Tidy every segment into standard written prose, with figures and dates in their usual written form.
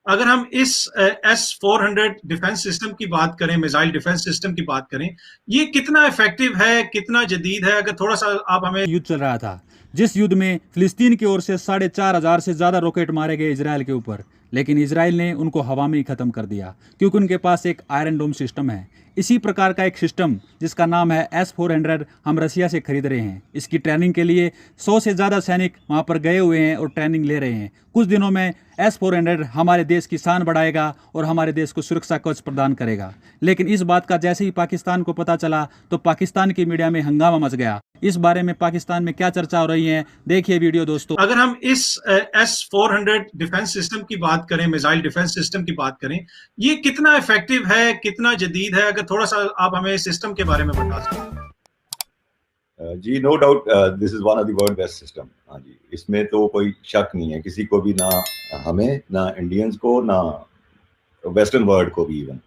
अगर हम इस S-400 डिफेंस सिस्टम की बात करें, मिसाइल डिफेंस सिस्टम की बात करें, ये कितना इफेक्टिव है, कितना जदीद है, अगर थोड़ा सा आप हमें। युद्ध चल रहा था, जिस युद्ध में फिलिस्तीन की ओर से 4,500 से ज़्यादा रॉकेट मारे गए इजराइल के ऊपर, लेकिन इजराइल ने उनको हवा में ही ख़त्म कर दिया क्योंकि उनके पास एक आयरन डोम सिस्टम है। इसी प्रकार का एक सिस्टम जिसका नाम है S-400 हम रसिया से खरीद रहे हैं। इसकी ट्रेनिंग के लिए 100 से ज़्यादा सैनिक वहाँ पर गए हुए हैं और ट्रेनिंग ले रहे हैं। कुछ दिनों में S-400 हमारे देश की शान बढ़ाएगा और हमारे देश को सुरक्षा कवच प्रदान करेगा। लेकिन इस बात का जैसे ही पाकिस्तान को पता चला तो पाकिस्तान की मीडिया में हंगामा मच गया। इस बारे में पाकिस्तान में क्या चर्चा हो रही है, देखिए वीडियो दोस्तों। अगर हम इस S-400 डिफेंस सिस्टम की बात करें, मिसाइल डिफेंस सिस्टम की बात करें, ये कितना इफेक्टिव है, कितना जदीद है, अगर थोड़ा सा आप हमें सिस्टम के बारे में बता सकें। जी no doubt this is one of the world best system. हाँ जी, इसमें तो कोई शक नहीं है किसी को भी, ना हमें, ना इंडियंस को, ना वेस्टर्न वर्ल्ड को भी इवन।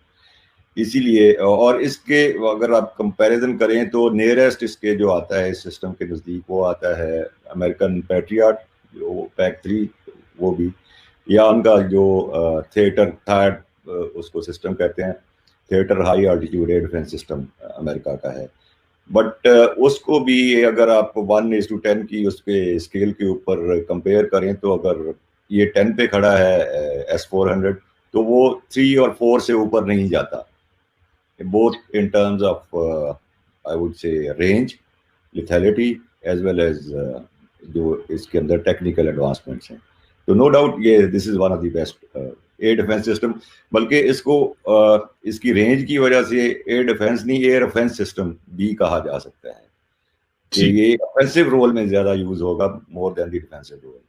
इसीलिए, और इसके अगर आप कंपैरिजन करें तो नियरेस्ट इसके जो आता है इस सिस्टम के नज़दीक वो आता है अमेरिकन पैट्रियट, जो PAC-3, वो भी, या उनका जो थिएटर थर्ड उसको सिस्टम कहते हैं, theatre high altitude air defence system America का है। बट उसको भी अगर आप 1:10 की उसके स्केल के ऊपर कंपेयर करें तो अगर ये 10 पे खड़ा है S-400 तो वो 3 और 4 से ऊपर नहीं जाता, both in terms of I would say range, lethality as well as जो इसके अंदर टेक्निकल एडवांसमेंट्स हैं। तो नो डाउट ये this is one of the best air defence system, बल्कि इसको इसकी रेंज की वजह से एयर डिफेंस नहीं, एयर ऑफेंस सिस्टम भी कहा जा सकता है कि ये ऑफेंसिव रोल में ज्यादा यूज होगा more than the defensive role.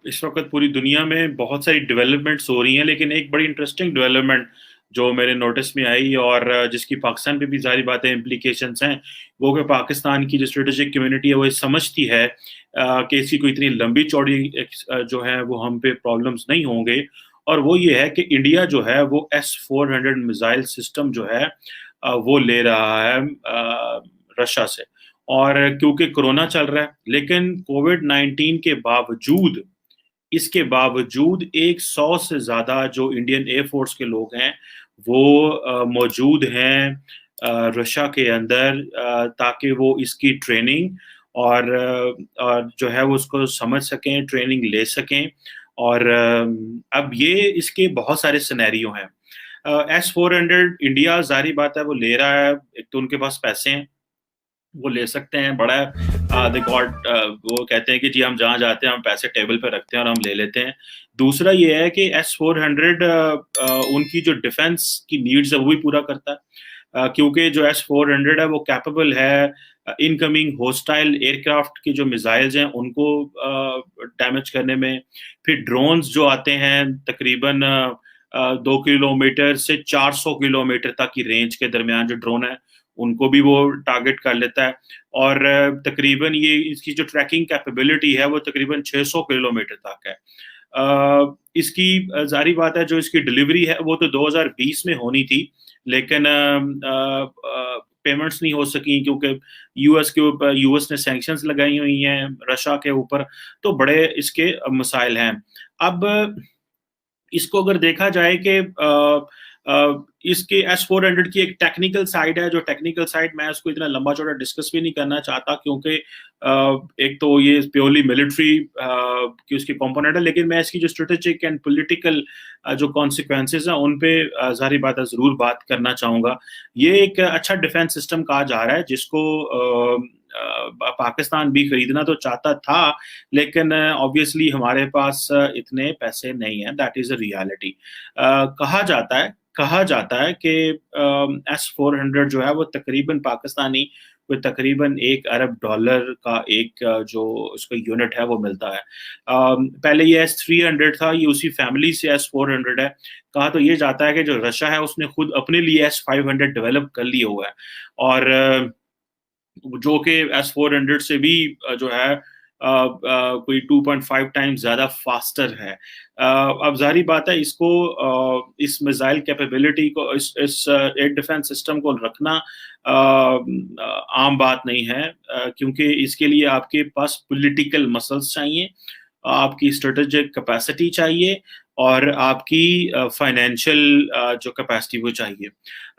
इस वक्त पूरी दुनिया में बहुत सारी डेवलपमेंट्स हो रही हैं, लेकिन एक बड़ी इंटरेस्टिंग डेवलपमेंट जो मेरे नोटिस में आई और जिसकी पाकिस्तान पे भी सारी बातें इम्प्लीकेशंस हैं, वो कि पाकिस्तान की जो स्ट्रेटेजिक कम्युनिटी है वो समझती है कि इसकी कोई इतनी लंबी चौड़ी जो है वो हम पे प्रॉब्लम्स नहीं होंगे, और वो ये है कि इंडिया जो है वो S-400 मिसाइल सिस्टम जो है वो ले रहा है रशिया से। और क्योंकि कोरोना चल रहा है, लेकिन कोविड-19 के बावजूद, इसके बावजूद 100 से ज़्यादा जो इंडियन एयरफोर्स के लोग हैं वो मौजूद हैं रशिया के अंदर, ताकि वो इसकी ट्रेनिंग और जो है वो उसको समझ सकें, ट्रेनिंग ले सकें। और अब ये इसके बहुत सारे सिनेरियो हैं। S-400 इंडिया ज़ाहिर बात है वो ले रहा है, एक तो उनके पास पैसे हैं, वो ले सकते हैं, बड़ा दे गॉट वो कहते हैं कि जी हम जहाँ जाते हैं हम पैसे टेबल पे रखते हैं और हम ले लेते हैं। दूसरा ये है कि S-400 उनकी जो डिफेंस की नीड्स है वो भी पूरा करता है, क्योंकि जो S-400 है वो कैपेबल है इनकमिंग होस्टाइल एयरक्राफ्ट की जो मिसाइल्स हैं उनको डैमेज करने में। फिर ड्रोन्स जो आते हैं तकरीबन 2 किलोमीटर से 400 किलोमीटर तक की रेंज के दरमियान जो ड्रोन है उनको भी वो टारगेट कर लेता है। और तकरीबन ये इसकी जो ट्रैकिंग कैपेबिलिटी है वो तकरीबन 600 किलोमीटर तक है। इसकी जारी बात है जो इसकी डिलीवरी है वो तो 2020 में होनी थी, लेकिन पेमेंट्स नहीं हो सकी क्योंकि यूएस के ऊपर यूएस ने सैंक्शंस लगाई हुई हैं रशिया के ऊपर, तो बड़े इसके मसाइल हैं। अब इसको अगर देखा जाए कि इसके S-400 की एक टेक्निकल साइड है, जो टेक्निकल साइड मैं उसको इतना लंबा चौड़ा डिस्कस भी नहीं करना चाहता क्योंकि एक तो ये प्योरली मिलिट्री की उसकी कंपोनेंट है, लेकिन मैं इसकी जो स्ट्रेटेजिक एंड पॉलिटिकल जो कॉन्सिक्वेंसेस हैं उन पे जाहिर बात है जरूर बात करना चाहूंगा। ये एक अच्छा डिफेंस सिस्टम कहा जा रहा है जिसको पाकिस्तान भी खरीदना तो चाहता था, लेकिन ऑब्वियसली हमारे पास इतने पैसे नहीं हैं, दैट इज अ रियलिटी। कहा जाता है कि S-400 जो है वो तकरीबन पाकिस्तानी कोई तकरीबन $1 अरब का एक जो उसका यूनिट है वो मिलता है। पहले ये S-300 था, ये उसी फैमिली से S-400 है। कहा तो ये जाता है कि जो रशिया है उसने खुद अपने लिए S-500 डेवलप कर लिया हुआ है, और जो कि S-400 से भी जो है कोई 2.5 टाइम्स ज्यादा फास्टर है। अब जाहिर बात है इसको इस मिसाइल कैपेबिलिटी को इस एयर डिफेंस सिस्टम को रखना आम बात नहीं है, क्योंकि इसके लिए आपके पास पॉलिटिकल मसल्स चाहिए आपकी स्ट्रेटेजिक कैपेसिटी चाहिए और आपकी फाइनेंशियल जो कैपेसिटी वो चाहिए।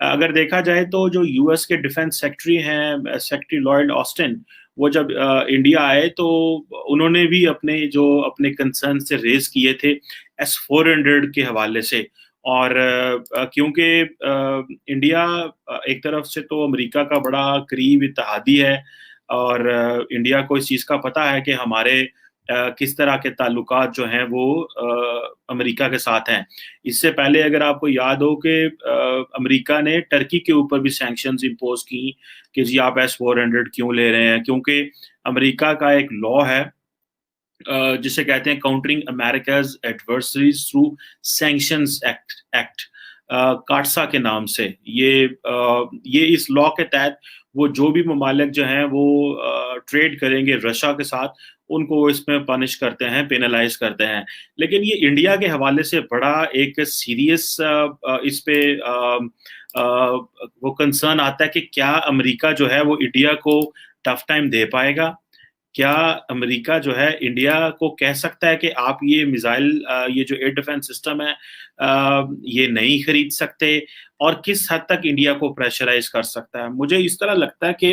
अगर देखा जाए तो जो यूएस के डिफेंस सेक्रेटरी हैं, सेक्रेटरी लॉयड ऑस्टिन, वो जब इंडिया आए तो उन्होंने भी अपने कंसर्न से रेज किए थे S-400 के हवाले से। और क्योंकि इंडिया एक तरफ से तो अमेरिका का बड़ा करीब इत्तेहादी है और इंडिया को इस चीज़ का पता है कि हमारे किस तरह के ताल्लुकात जो हैं वो अमेरिका के साथ हैं। इससे पहले अगर आपको याद हो कि अमेरिका ने टर्की के ऊपर भी सैंक्शंस इम्पोज की कि जी आप S-400 क्यों ले रहे हैं, क्योंकि अमेरिका का एक लॉ है जिसे कहते हैं countering America's adversaries through sanctions act, CAATSA के नाम से। ये इस लॉ के तहत वो जो भी ममालिक जो हैं वो ट्रेड करेंगे रशिया के साथ, उनको इसमें पनिश करते हैं, पेनलाइज करते हैं। लेकिन ये इंडिया के हवाले से बड़ा एक सीरियस इस पे वो कंसर्न आता है कि क्या अमेरिका जो है वो इंडिया को टफ टाइम दे पाएगा, क्या अमेरिका जो है इंडिया को कह सकता है कि आप ये मिसाइल, ये जो एयर डिफेंस सिस्टम है ये नहीं खरीद सकते, और किस हद तक इंडिया को प्रेशराइज कर सकता है। मुझे इस तरह लगता है कि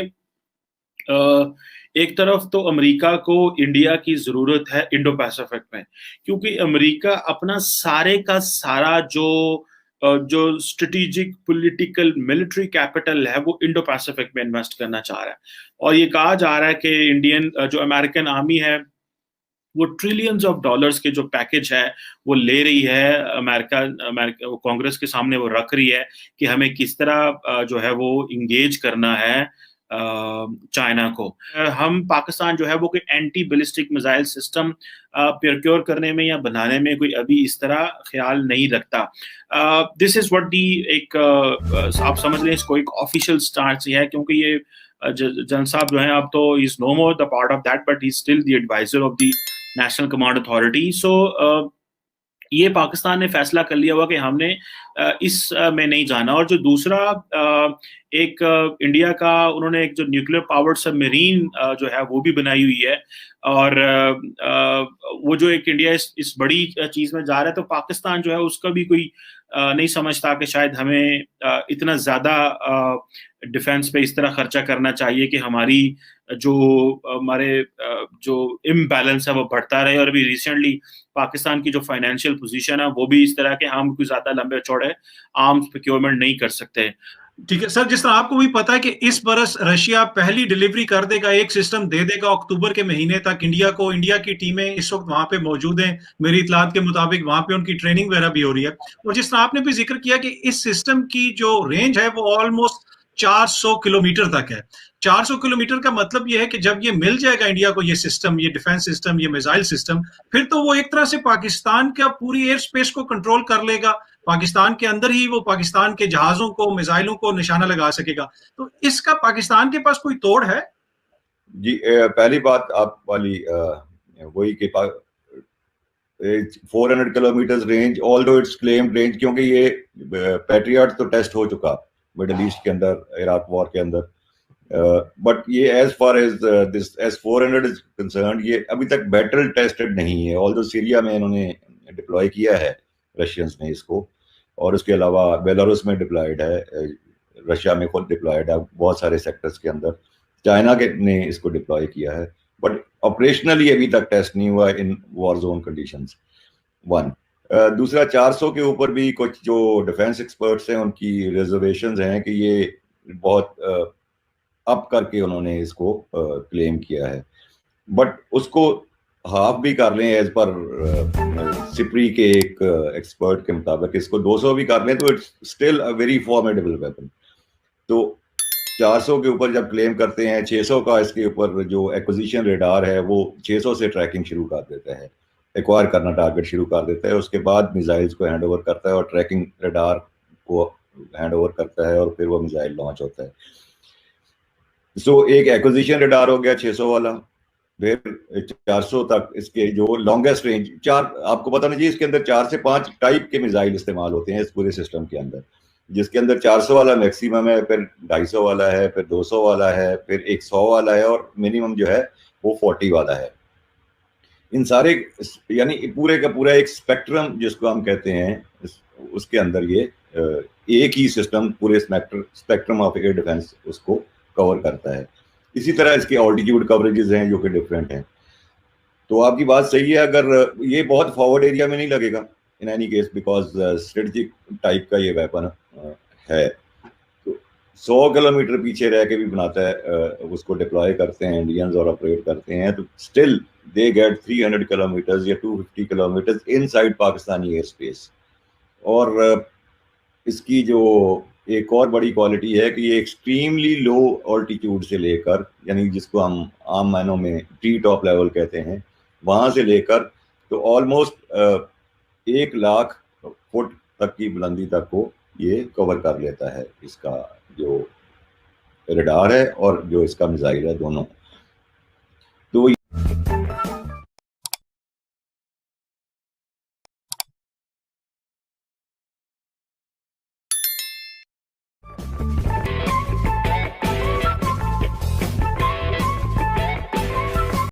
एक तरफ तो अमेरिका को इंडिया की जरूरत है इंडो पैसिफिक में, क्योंकि अमेरिका अपना सारे का सारा जो स्ट्रेटेजिक पॉलिटिकल मिलिट्री कैपिटल है वो इंडो पैसिफिक में इन्वेस्ट करना चाह रहा है। और ये कहा जा रहा है कि जो अमेरिकन आर्मी है वो ट्रिलियंस ऑफ डॉलर्स के जो पैकेज है वो ले रही है, अमेरिका कांग्रेस के सामने वो रख रही है कि हमें किस तरह जो है वो इंगेज करना है चाइना को। हम पाकिस्तान जो है वो कोई anti ballistic missile system procure करने में या बनाने में कोई अभी इस तरह ख्याल नहीं रखता। दिस इज व्हाट दी एक आप समझ लें इसको एक ऑफिशियल स्टांस है, क्योंकि ये जन साहब जो है अब तो is no more the part of that, but he is still the advisor of the national command authority. So ये पाकिस्तान ने फैसला कर लिया हुआ कि हमने इस में नहीं जाना। और जो दूसरा एक इंडिया का उन्होंने एक जो न्यूक्लियर पावर्ड सबमरीन जो है वो भी बनाई हुई है, और वो जो एक इंडिया इस बड़ी चीज में जा रहा है, तो पाकिस्तान जो है उसका भी कोई नहीं समझता कि शायद हमें इतना ज्यादा डिफेंस पे इस तरह खर्चा करना चाहिए कि हमारी हमारे जो इम्बैलेंस है वो बढ़ता रहे। और अभी रिसेंटली पाकिस्तान की जो फाइनेंशियल पोजीशन है वो भी इस तरह के हम कोई ज्यादा लंबे चौड़े आर्म्स प्रोक्योरमेंट नहीं कर सकते। ठीक है सर, जिस तरह आपको भी पता है कि इस बरस रशिया पहली डिलीवरी कर देगा, एक सिस्टम दे देगा अक्टूबर के महीने तक इंडिया को। इंडिया की टीमें इस वक्त वहां पे मौजूद हैं, मेरी इतलात के मुताबिक वहां पे उनकी ट्रेनिंग वगैरह भी हो रही है। और जिस तरह आपने भी जिक्र किया कि इस सिस्टम की जो रेंज है वो ऑलमोस्ट 400 किलोमीटर तक है। 400 किलोमीटर का मतलब यह है कि जब ये मिल जाएगा इंडिया को, ये सिस्टम, ये डिफेंस सिस्टम, ये मिसाइल सिस्टम, फिर तो वो एक तरह से पाकिस्तान का पूरी एयर स्पेस को कंट्रोल कर लेगा। पाकिस्तान के अंदर ही वो पाकिस्तान के जहाजों को, मिसाइलों को निशाना लगा सकेगा। तो इसका पाकिस्तान के पास कोई तोड़ है? जी, पहली बात आप वाली वही के पास 400 kilometre range, although it's claimed range, क्योंकि ये पैट्रियट तो टेस्ट हो चुका मिडल ईस्ट के अंदर, इराक वॉर के अंदर, बट ये as far as this S-400 is concerned, ये अभी तक बैटल टेस्टेड नहीं है। ऑल्दो सीरिया में इन्होंने डिप्लॉय किया है रशियंस ने इसको, और उसके अलावा बेलारूस में डिप्लॉयड है, रशिया में खुद डिप्लॉयड है बहुत सारे सेक्टर्स के अंदर, चाइना ने इसको डिप्लॉय किया है, बट ऑपरेशनली अभी तक टेस्ट नहीं हुआ in war zone conditions. One, दूसरा 400 के ऊपर भी कुछ जो डिफेंस एक्सपर्ट्स हैं उनकी रिजर्वेशंस हैं कि ये बहुत अप करके उन्होंने इसको क्लेम किया है, बट उसको हाफ भी कर लें एज पर सिप्री के एक एक्सपर्ट के मुताबिक, इसको 200 भी कर लें तो it's still a very formidable weapon. तो 400 के ऊपर जब क्लेम करते हैं, 600 का इसके ऊपर जो एक्विजिशन रेडार है वो 600 से ट्रैकिंग शुरू कर देता है, एक्वायर करना टारगेट शुरू कर देता है, उसके बाद मिसाइल्स को हैंड ओवर करता है और ट्रैकिंग रेडार को हैंड ओवर करता है, और फिर वो मिसाइल लॉन्च होता है। सो एक एक्विजिशन रेडार हो गया 600 वाला, फिर 400 तक इसके जो लॉन्गेस्ट रेंज, आपको पता नहीं जी इसके अंदर 4 से 5 टाइप के मिसाइल इस्तेमाल होते हैं इस पूरे सिस्टम के अंदर, जिसके अंदर 400 वाला मैक्सिमम है, फिर 250 वाला है, फिर 200 वाला है, फिर 100 वाला है, और मिनिमम जो है वो 40 वाला है। इन सारे यानी पूरे का पूरा एक स्पेक्ट्रम जिसको हम कहते हैं, उसके अंदर ये एक ही सिस्टम पूरे स्पेक्ट्रम ऑफ एयर डिफेंस उसको कवर करता है। इसी तरह इसके ऑल्टीट्यूड कवरेजेस हैं जो कि डिफरेंट हैं। तो आपकी बात सही है, अगर ये बहुत फॉरवर्ड एरिया में नहीं लगेगा in any case, because strategic type का ये वेपन है, तो 100 किलोमीटर पीछे रह के भी बनाता है, उसको डिप्लॉय करते हैं इंडियंस और ऑपरेट करते हैं, तो स्टिल दे गेट 300 किलोमीटर या 250 kilometre inside Pakistani air space. और इसकी जो एक और बड़ी क्वालिटी है कि ये एक्सट्रीमली लो ऑल्टीट्यूड से लेकर, यानी जिसको हम आम मायनों में ट्री टॉप लेवल कहते हैं, वहाँ से लेकर तो ऑलमोस्ट 1 लाख फुट तक की बुलंदी तक को ये कवर कर लेता है, इसका जो रडार है और जो इसका मिसाइल है दोनों।